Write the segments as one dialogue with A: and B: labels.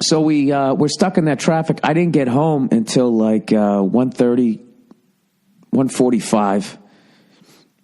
A: So we're stuck in that traffic. I didn't get home until like 1:30, 1:45.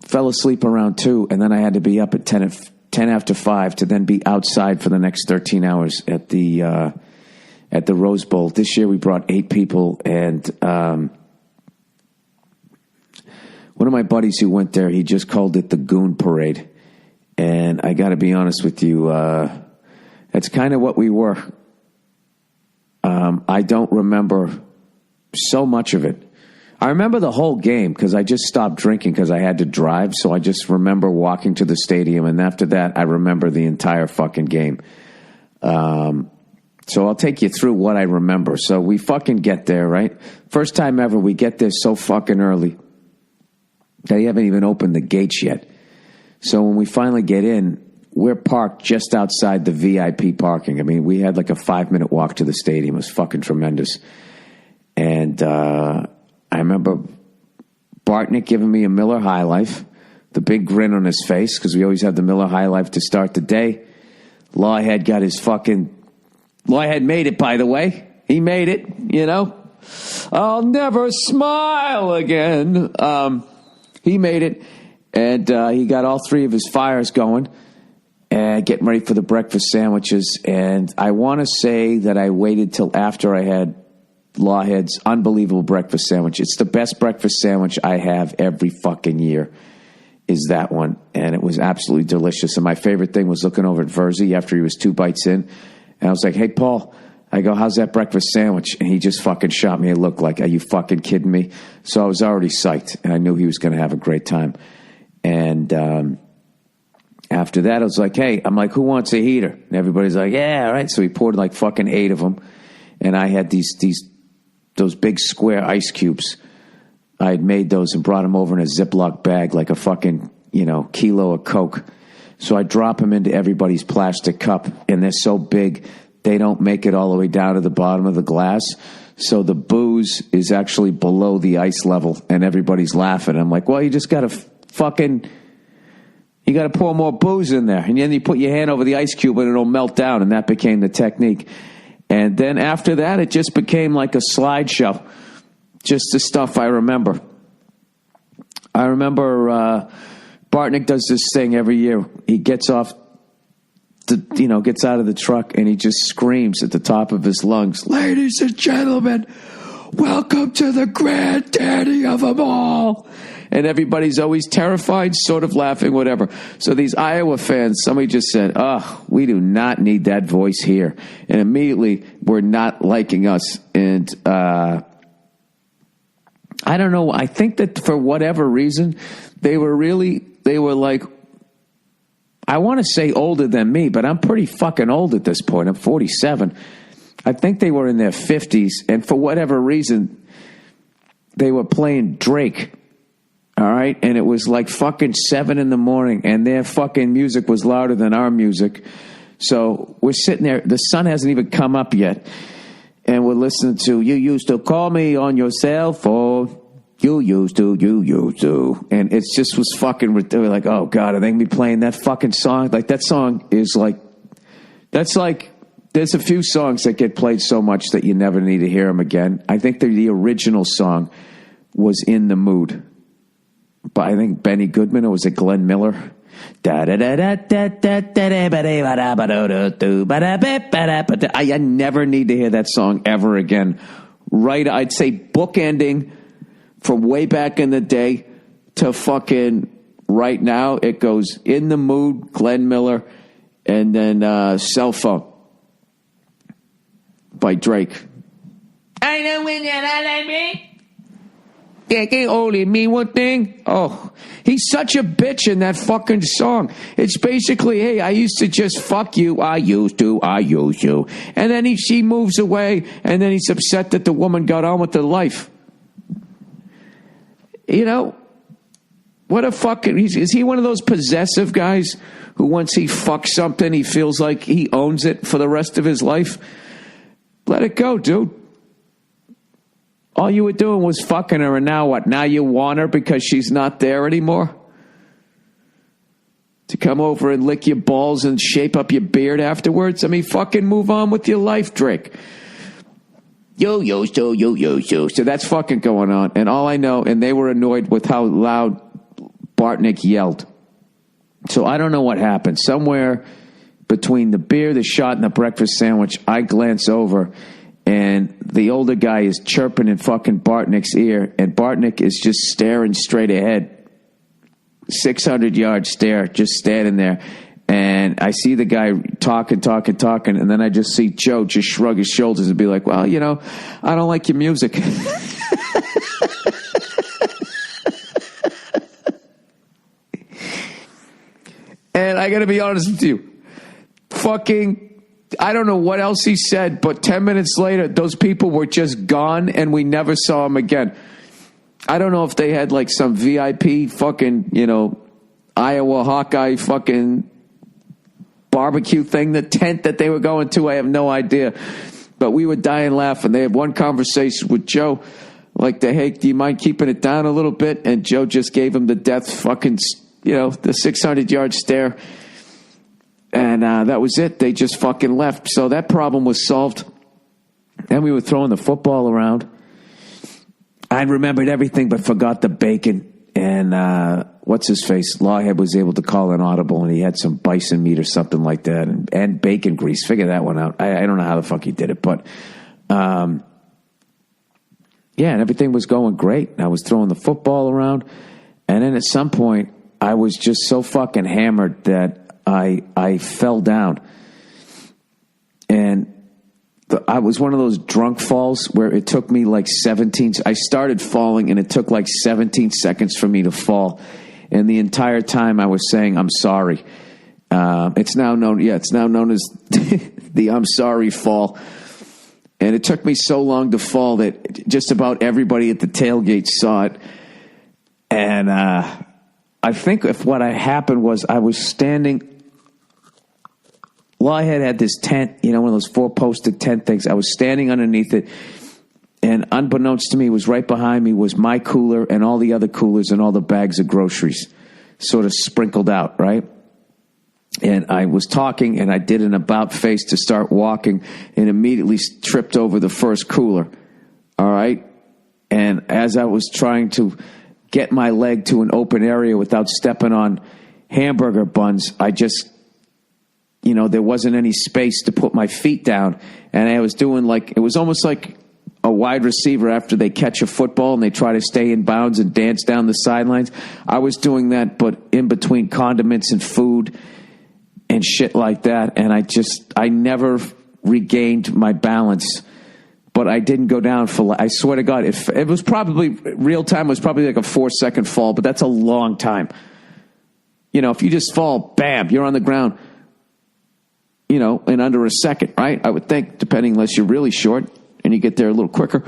A: Fell asleep around 2, and then I had to be up at 10 after 5 to then be outside for the next 13 hours at the Rose Bowl. This year we brought 8 people, and one of my buddies who went there, he just called it the Goon Parade. And I got to be honest with you, that's kind of what we were. I don't remember so much of it. I remember the whole game because I just stopped drinking because I had to drive. So I just remember walking to the stadium. And after that, I remember the entire fucking game. So I'll take you through what I remember. So we fucking get there, right? First time ever, we get there so fucking early. They haven't even opened the gates yet. So when we finally get in, we're parked just outside the VIP parking. I mean, we had like a 5-minute walk to the stadium. It was fucking tremendous. And I remember Bartnick giving me a Miller High Life, the big grin on his face, because we always had the Miller High Life to start the day. Lawhead got his fucking... Lawhead made it, by the way. He made it, you know. I'll never smile again. He made it, and he got all 3 of his fires going and getting ready for the breakfast sandwiches. And I want to say that I waited till after I had Lawhead's unbelievable breakfast sandwich. It's the best breakfast sandwich I have every fucking year, is that one. And it was absolutely delicious. And my favorite thing was looking over at Verzi after he was 2 bites in. And I was like, hey, Paul, I go, how's that breakfast sandwich? And he just fucking shot me a look like, are you fucking kidding me? So I was already psyched, and I knew he was going to have a great time. And after that, I was like, hey, I'm like, who wants a heater? And everybody's like, yeah, all right. So he poured like fucking 8 of them. And I had those big square ice cubes. I had made those and brought them over in a Ziploc bag like a fucking, kilo of Coke. So I drop them into everybody's plastic cup, and they're so big, they don't make it all the way down to the bottom of the glass. So the booze is actually below the ice level, and everybody's laughing. I'm like, well, you just got to you got to pour more booze in there. And then you put your hand over the ice cube and it'll melt down, and that became the technique. And then after that, it just became like a slideshow. Just the stuff I remember. I remember Bartnick does this thing every year. He gets off, gets out of the truck, and he just screams at the top of his lungs, ladies and gentlemen, welcome to the granddaddy of them all. And everybody's always terrified, sort of laughing, whatever. So these Iowa fans, somebody just said, oh, we do not need that voice here. And immediately, we're not liking us. And I don't know. I think that for whatever reason, they were like, I want to say older than me, but I'm pretty fucking old at this point. I'm 47. I think they were in their 50s. And for whatever reason, they were playing Drake. All right, and it was like fucking 7 a.m, and their fucking music was louder than our music. So we're sitting there. The sun hasn't even come up yet, and we're listening to "You Used to Call Me on Your Cell Phone." You used to, and it just was fucking. We're like, oh god, are they gonna be playing that fucking song? Like that song is like, that's like. There's a few songs that get played so much that you never need to hear them again. I think the original song was "In the Mood." But I think Benny Goodman, or was it Glenn Miller? I never need to hear that song ever again. Right, I'd say bookending from way back in the day to fucking right now. It goes "In the Mood," Glenn Miller, and then "Cell Phone" by Drake. I know when you're not like me. It can only mean one thing. Oh, he's such a bitch in that fucking song. It's basically, hey, I used to just fuck you. I used to. And then she moves away, and then he's upset that the woman got on with her life. What a fucking... Is he one of those possessive guys who once he fucks something, he feels like he owns it for the rest of his life? Let it go, dude. All you were doing was fucking her, and now what? Now you want her because she's not there anymore? to come over and lick your balls and shape up your beard afterwards. I mean, fucking move on with your life, Drake. Yo. So that's fucking going on. And all I know, and they were annoyed with how loud Bartnick yelled. So I don't know what happened. Somewhere between the beer, the shot, and the breakfast sandwich, I glance over, and the older guy is chirping in fucking Bartnick's ear, and Bartnick is just staring straight ahead. 600-yard stare, just standing there. And I see the guy talking, and then I just see Joe just shrug his shoulders and be like, well, you know, I don't like your music. And I got to be honest with you, fucking, I don't know what else he said, but 10 minutes later, those people were just gone, and we never saw them again. I don't know if they had like some VIP fucking, you know, Iowa Hawkeye fucking barbecue thing, the tent that they were going to. I have no idea. But we were dying laughing. They had one conversation with Joe, like, hey, do you mind keeping it down a little bit? And Joe just gave him the death fucking, you know, the 600-yard stare. And that was it. They just fucking left. So that problem was solved. Then we were throwing the football around. I remembered everything but forgot the bacon. And what's his face? Lawhead was able to call an audible, and he had some bison meat or something like that, and bacon grease. Figure that one out. I don't know how the fuck he did it, but yeah, and everything was going great. I was throwing the football around, and then at some point, I was just so fucking hammered that I fell down, and I was one of those drunk falls where it took me like 17. I started falling, and it took like 17 seconds for me to fall. And the entire time I was saying, I'm sorry. It's now known as the I'm sorry fall. And it took me so long to fall that just about everybody at the tailgate saw it. And I think if what happened was I was standing. Lawhead had this tent, you know, one of those 4-posted tent things. I was standing underneath it, and unbeknownst to me, was right behind me was my cooler and all the other coolers and all the bags of groceries sort of sprinkled out, right? And I was talking, and I did an about face to start walking, and immediately tripped over the first cooler, all right? And as I was trying to get my leg to an open area without stepping on hamburger buns, I just... You know, there wasn't any space to put my feet down. And I was doing like, it was almost like a wide receiver after they catch a football and they try to stay in bounds and dance down the sidelines. I was doing that, but in between condiments and food and shit like that. And I never regained my balance, but I didn't go down for, I swear to God, it was probably, real time was probably like a 4-second fall, but that's a long time. You know, if you just fall, bam, you're on the ground. You know, in under a second, right? I would think, depending, unless you're really short and you get there a little quicker.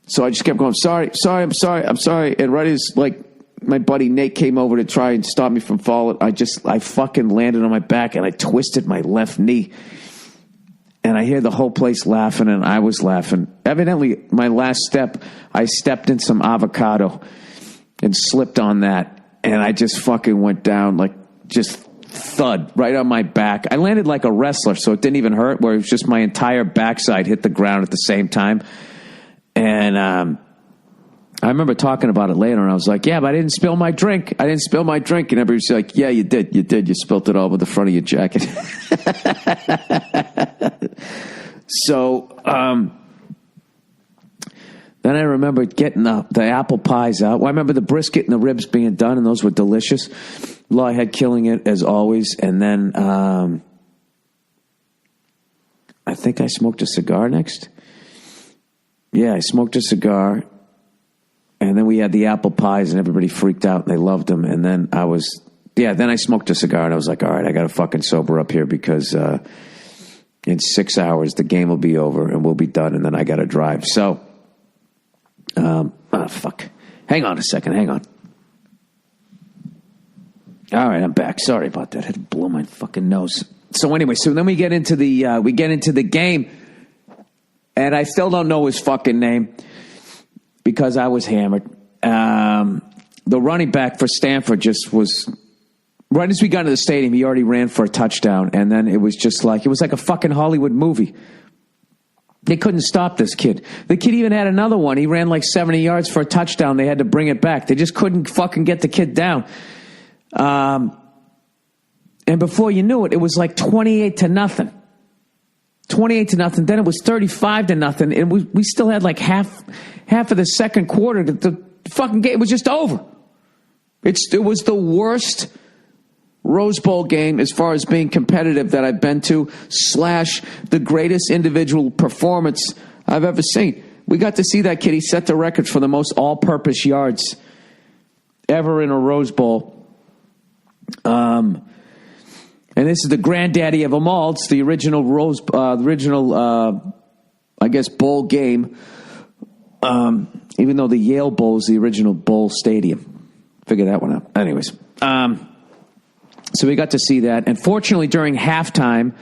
A: So I just kept going, I'm sorry. And right as, like, my buddy Nate came over to try and stop me from falling, I fucking landed on my back and I twisted my left knee. And I hear the whole place laughing, and I was laughing. Evidently, my last step, I stepped in some avocado and slipped on that. And I just fucking went down, like, just thud right on my back. I landed like a wrestler, so it didn't even hurt, where it was just my entire backside hit the ground at the same time. And I remember talking about it later, and I was like, yeah, but I didn't spill my drink. And everybody's like, yeah, you did. You spilled it all over the front of your jacket. So then I remember getting the apple pies out. Well, I remember the brisket and the ribs being done, and those were delicious. Lawhead killing it as always. And then I think I smoked a cigar next. Yeah, I smoked a cigar. And then we had the apple pies, and everybody freaked out, and they loved them. And then then I smoked a cigar, and I was like, all right, I got to fucking sober up here, because in 6 hours the game will be over and we'll be done, and then I got to drive. So, fuck. Hang on a second. Hang on. All right, I'm back. Sorry about that. I had to blow my fucking nose. So anyway, then we get into the game, and I still don't know his fucking name because I was hammered. The running back for Stanford just was Right as we got into the stadium, he already ran for a touchdown, and then it was like a fucking Hollywood movie. They couldn't stop this kid. The kid even had another one. He ran like 70 yards for a touchdown. They had to bring it back. They just couldn't fucking get the kid down. And before you knew it, it was like 28-0. 28-0. Then it was 35-0, and we still had like half of the second quarter. The fucking game was just over. It was the worst Rose Bowl game as far as being competitive that I've been to, / the greatest individual performance I've ever seen. We got to see that kid. He set the record for the most all-purpose yards ever in a Rose Bowl. And this is the granddaddy of them all. It's the original bowl game. Even though the Yale Bowl is the original bowl stadium. Figure that one out. Anyways, so we got to see that. And fortunately, during halftime,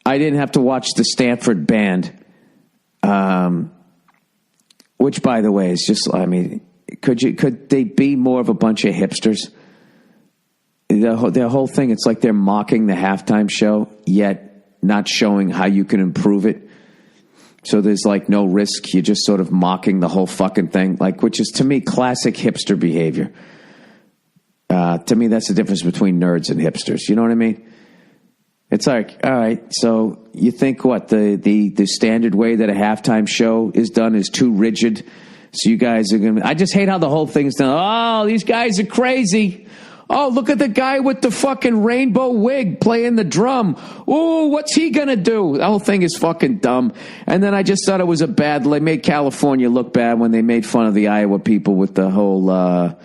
A: I didn't have to watch the Stanford band, which, by the way, is just, I mean, could they be more of a bunch of hipsters? Their whole thing, it's like they're mocking the halftime show, yet not showing how you can improve it. So there's like no risk. You're just sort of mocking the whole fucking thing, like, which is to me classic hipster behavior. To me, that's the difference between nerds and hipsters. You know what I mean? It's like, all right, so you think what the standard way that a halftime show is done is too rigid. So you guys are going to, I just hate how the whole thing's done. Oh, these guys are crazy. Oh, look at the guy with the fucking rainbow wig playing the drum. Oh, what's he going to do? The whole thing is fucking dumb. And then I just thought it was they made California look bad when they made fun of the Iowa people with the whole,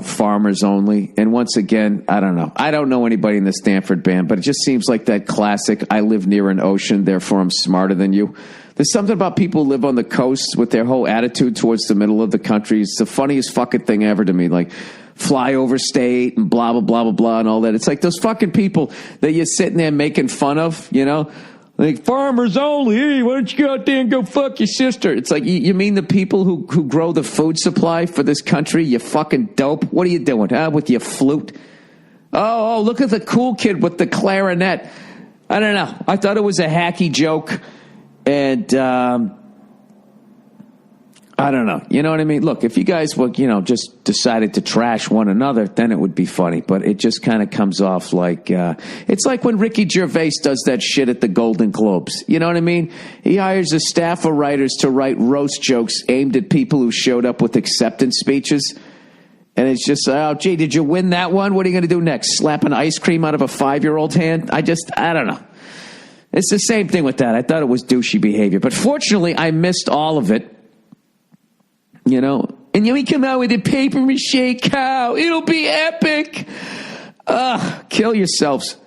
A: farmers only. And once again, I don't know. I don't know anybody in the Stanford band, but it just seems like that classic, I live near an ocean, therefore I'm smarter than you. There's something about people who live on the coast with their whole attitude towards the middle of the country. It's the funniest fucking thing ever to me. Like, fly over state and blah, blah, blah, blah, blah, and all that. It's like those fucking people that you're sitting there making fun of, like farmers only. Hey, why don't you go out there and go fuck your sister? It's like, you mean the people who grow the food supply for this country? You fucking dope. What are you doing, with your flute? Oh, look at the cool kid with the clarinet. I don't know. I thought it was a hacky joke. And, I don't know. You know what I mean? Look, if you guys were, just decided to trash one another, then it would be funny. But it just kind of comes off like, it's like when Ricky Gervais does that shit at the Golden Globes. You know what I mean? He hires a staff of writers to write roast jokes aimed at people who showed up with acceptance speeches. And it's just, oh, gee, did you win that one? What are you going to do next? Slap an ice cream out of a 5-year-old's hand? I don't know. It's the same thing with that. I thought it was douchey behavior. But fortunately, I missed all of it. And then we come out with a paper mache cow. It'll be epic. Kill yourselves.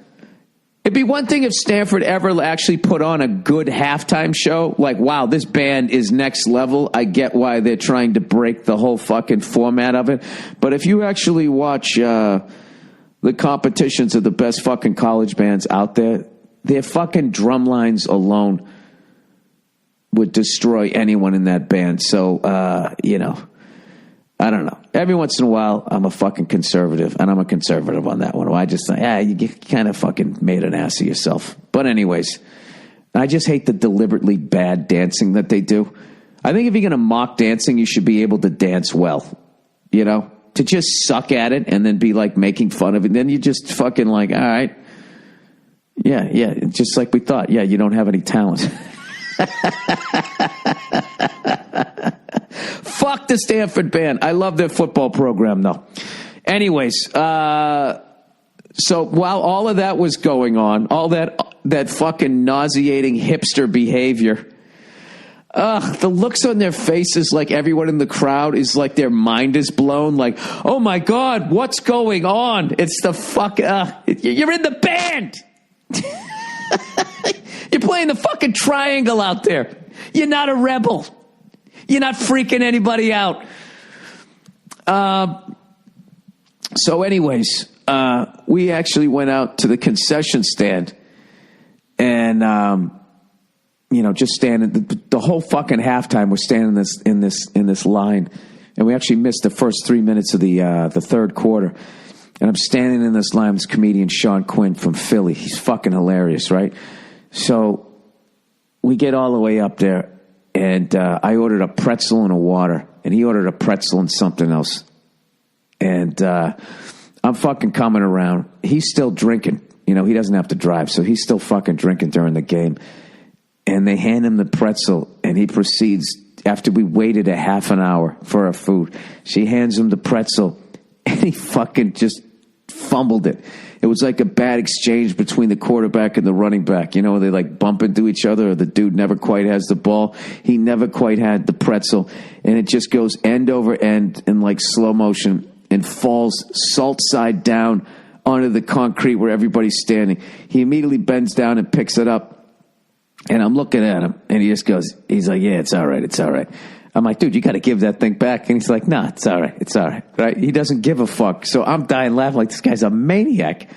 A: It'd be one thing if Stanford ever actually put on a good halftime show. Like, wow, this band is next level. I get why they're trying to break the whole fucking format of it. But if you actually watch the competitions of the best fucking college bands out there, their fucking drum lines alone would destroy anyone in that band. So, I don't know. Every once in a while, I'm a fucking conservative, and I'm a conservative on that one. I just think, you kind of fucking made an ass of yourself. But anyways, I just hate the deliberately bad dancing that they do. I think if you're going to mock dancing, you should be able to dance well, to just suck at it and then be like making fun of it. Then you just fucking like, all right. Yeah. Just like we thought. Yeah, you don't have any talent. Fuck the Stanford band. I love their football program, though. Anyways, so while all of that was going on, all that fucking nauseating hipster behavior, the looks on their faces, like everyone in the crowd is like their mind is blown. Like, oh my God, what's going on? It's the fuck. You're in the band. You're playing the fucking triangle out there. You're not a rebel. You're not freaking anybody out. So anyways, we actually went out to the concession stand and, just standing the whole fucking halftime. We're standing in this line, and we actually missed the first 3 minutes of the third quarter. And I'm standing in this line, this comedian Sean Quinn from Philly. He's fucking hilarious, right? So we get all the way up there, and I ordered a pretzel and a water, and he ordered a pretzel and something else. And I'm fucking coming around. He's still drinking. You know, he doesn't have to drive, so he's still fucking drinking during the game. And they hand him the pretzel, and he proceeds, after we waited a half an hour for our food, she hands him the pretzel, and he fucking just fumbled it. It was like a bad exchange between the quarterback and the running back. You know, they like bump into each other, or the dude never quite has the ball. He never quite had the pretzel, and it just goes end over end in like slow motion and falls salt side down onto the concrete where everybody's standing. He immediately bends down and picks it up, and I'm looking at him, and he just goes, he's like, yeah, it's all right, it's all right. I'm like, dude, you got to give that thing back. And he's like, nah, it's all right. It's all right. Right? He doesn't give a fuck. So I'm dying laughing like this guy's a maniac.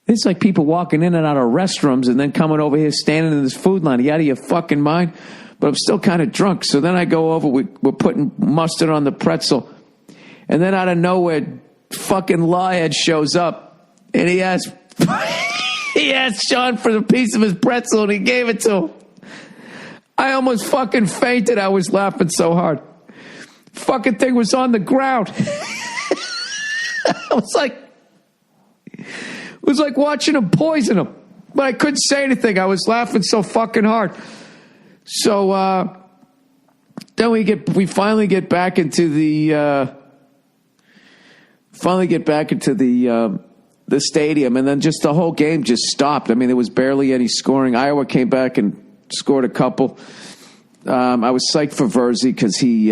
A: It's like people walking in and out of restrooms and then coming over here standing in this food line. Are you out of your fucking mind? But I'm still kind of drunk. So then I go over. We're putting mustard on the pretzel. And then out of nowhere, fucking Lawhead shows up. And he asked Sean for a piece of his pretzel, and he gave it to him. I almost fucking fainted. I was laughing so hard. Fucking thing was on the ground. It was like watching him poison him. But I couldn't say anything. I was laughing so fucking hard. So then we finally get back into the stadium, and then just the whole game just stopped. I mean, there was barely any scoring. Iowa came back and scored a couple. I was psyched for Verzi because he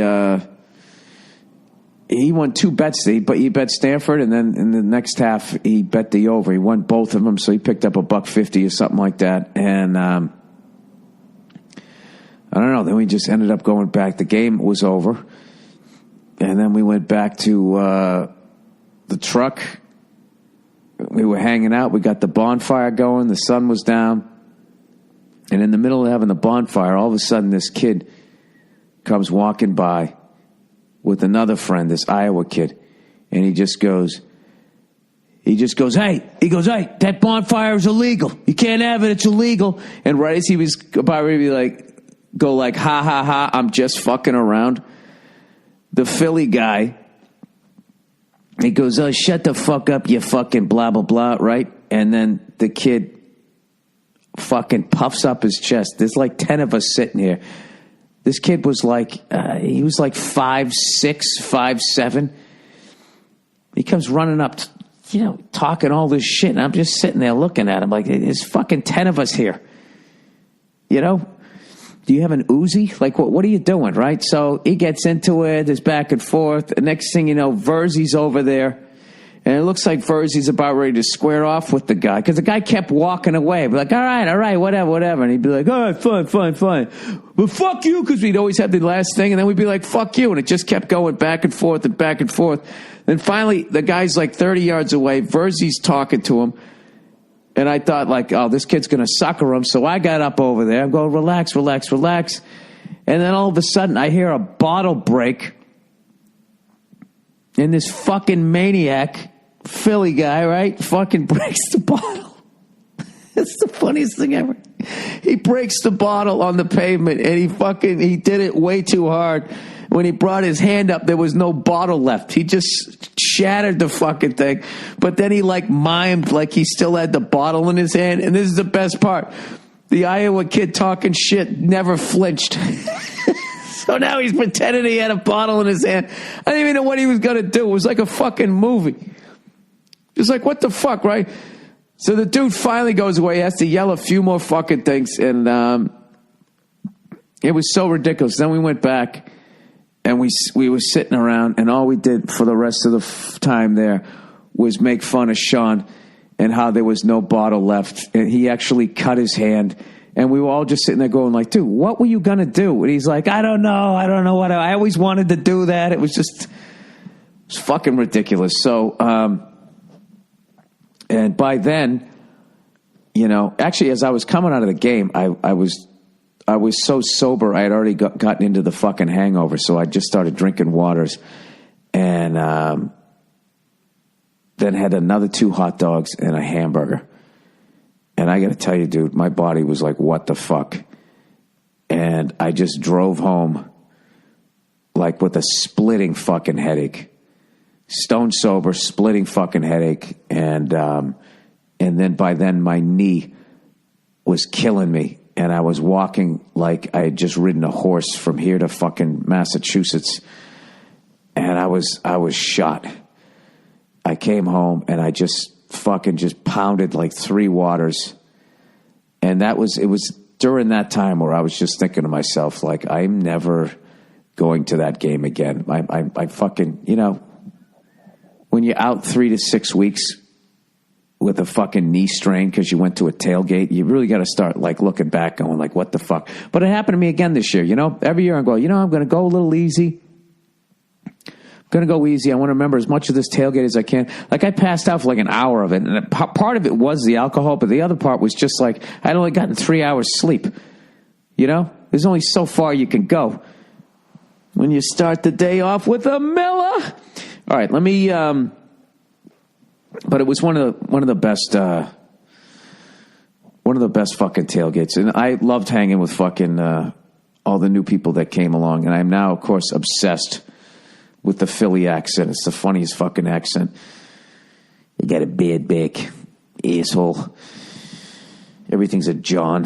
A: won 2 bets. He bet Stanford, and then in the next half he bet the over. He won both of them, so he picked up $1.50 or something like that. And I don't know. Then we just ended up going back. The game was over, and then we went back to the truck. We were hanging out. We got the bonfire going. The sun was down. And in the middle of having the bonfire, all of a sudden this kid comes walking by with another friend, this Iowa kid. And he goes, hey, that bonfire is illegal. You can't have it. It's illegal. And right as he was about to be like, go like, ha, ha, ha, I'm just fucking around, the Philly guy, he goes, oh, shut the fuck up, you fucking blah, blah, blah, right? And then the kid fucking puffs up his chest. There's like 10 of us sitting here. This kid was like, he was like 5'6", 5'7". He comes running up, talking all this shit. And I'm just sitting there looking at him like, there's fucking 10 of us here. Do you have an Uzi? Like, what are you doing, right? So he gets into it. There's back and forth. The next thing you know, Verzi's over there. And it looks like Verzi's about ready to square off with the guy. Because the guy kept walking away. Be like, all right, whatever. And he'd be like, all right, fine. But fuck you, because we'd always have the last thing. And then we'd be like, fuck you. And it just kept going back and forth and back and forth. Then finally, the guy's like 30 yards away. Verzi's talking to him. And I thought, like, oh, this kid's going to sucker him. So I got up over there. I'm going, relax. And then all of a sudden, I hear a bottle break. And this fucking maniac, Philly guy, right, fucking breaks the bottle. It's the funniest thing ever. He breaks the bottle on the pavement, and he did it way too hard. When he brought his hand up, there was no bottle left. He just shattered the fucking thing. But then he like mimed like he still had the bottle in his hand. And this is the best part. The Iowa kid talking shit never flinched. So now he's pretending he had a bottle in his hand. I didn't even know what he was going to do. It was like a fucking movie. Just like, what the fuck, right? So the dude finally goes away. He has to yell a few more fucking things. And it was so ridiculous. Then we went back. And we were sitting around, and all we did for the rest of the time there was make fun of Sean and how there was no bottle left. And he actually cut his hand. And we were all just sitting there going like, dude, what were you going to do? And he's like, I don't know what. I always wanted to do that. It was fucking ridiculous. So, and by then, actually as I was coming out of the game, I was so sober, I had already gotten into the fucking hangover, so I just started drinking waters. And then then had another 2 hot dogs and a hamburger. And I got to tell you, dude, my body was like, what the fuck? And I just drove home like with a splitting fucking headache. Stone sober, splitting fucking headache. And then by then my knee was killing me. And I was walking like I had just ridden a horse from here to fucking Massachusetts. And I was shot. I came home and I just pounded like 3 waters. And it was during that time where I was just thinking to myself, like, I'm never going to that game again. I fucking, when you're out 3 to 6 weeks with a fucking knee strain because you went to a tailgate, you really got to start like looking back going like, what the fuck? But it happened to me again this year. Every year I go, I'm going to go a little easy. Going to go easy. I want to remember as much of this tailgate as I can. Like I passed out for like an hour of it. And part of it was the alcohol, but the other part was just like, I'd only gotten 3 hours sleep. There's only so far you can go when you start the day off with a Miller. All right, let me, but it was one of the best fucking tailgates. And I loved hanging with fucking, all the new people that came along. And I'm now, of course, obsessed with the Philly accent. It's the funniest fucking accent. You got a bad back, asshole. Everything's a John.